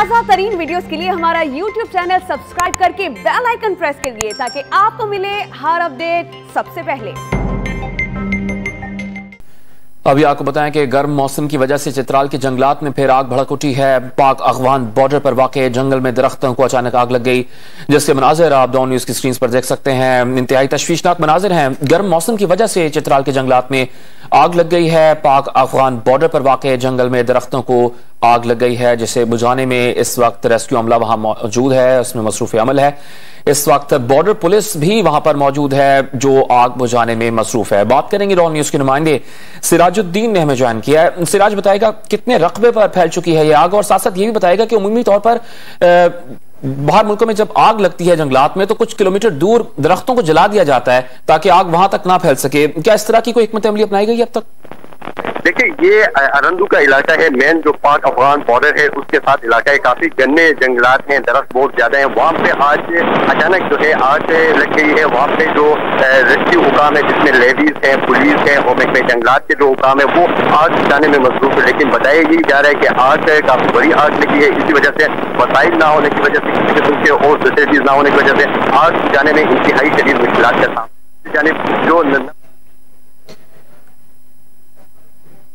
ताज़ा तरीन वीडियोस के लिए हमारा YouTube चैनल सब्सक्राइब करके बेल आइकन प्रेस करिए ताकि आपको मिले हर अपडेट सबसे पहले। अभी आपको बताएं कि गर्म मौसम की वजह से चित्राल के जंगलात में फिर आग भड़क उठी है। पाक अफगान बॉर्डर पर वाक़े जंगल में दरख्तों को अचानक आग लग गई, जिसके मनाजिर आप डॉन न्यूज की स्क्रीन पर देख सकते हैं। इंतहाई तशवीशनाक मनाजिर हैं। गर्म मौसम की वजह से चित्राल के जंगलात में आग लग गई है। पाक अफगान बॉर्डर पर वाक़े जंगल में दरख्तों को आग लग गई है, जिसे बुझाने में इस वक्त रेस्क्यू अमला वहां मौजूद है, उसमें मसरूफ अमल है। इस वक्त बॉर्डर पुलिस भी वहां पर मौजूद है जो आग बुझाने में मसरूफ है। बात करेंगे डॉन न्यूज के नुमाइंदे सिराजुद्दीन ने हमें ज्वाइन किया है। सिराज बताएगा कितने रकबे पर फैल चुकी है यह आग, और साथ साथ ये भी बताएगा कि उमूमी तौर पर बाहर मुल्कों में जब आग लगती है जंगलात में तो कुछ किलोमीटर दूर दरख्तों को जला दिया जाता है ताकि आग वहां तक ना फैल सके। क्या इस तरह की कोई हिकमत अमली अपनाई गई अब तक? देखिए, ये अरंदू का इलाका है, मेन जो पाक अफगान बॉर्डर है उसके साथ इलाका है। काफी घने जंगलात हैं, दरख्त बहुत ज्यादा हैं। वहाँ पे आज अचानक जो है आग लग गई है। वहाँ पे जो रेस्क्यू हुकाम है, जिसमें लेडीज हैं, पुलिस है और महकमे जंगलात के जो हुकाम है वो आग बुझाने में मसरूफ है। लेकिन बताया यही जा रहा है कि आग काफी बड़ी आग लगी है। इसी वजह से वसाइल ना होने की वजह से, किसी किस्म के और फैसिलिटीज ना होने की वजह से आग बुझाने में इंतहाई शदीद मुश्किलात का सामना जो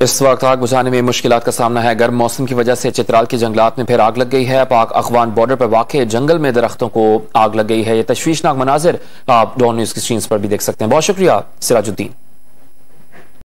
इस वक्त आग बुझाने में मुश्किलात का सामना है। गर्म मौसम की वजह से चित्राल के जंगलात में फिर आग लग गई है। पाक अफगान बॉर्डर पर वाक़े जंगल में दरख्तों को आग लग गई है। ये तशवीशनाक मनाजिर आप डॉन न्यूज की स्क्रीन पर भी देख सकते हैं। बहुत शुक्रिया सिराजुद्दीन।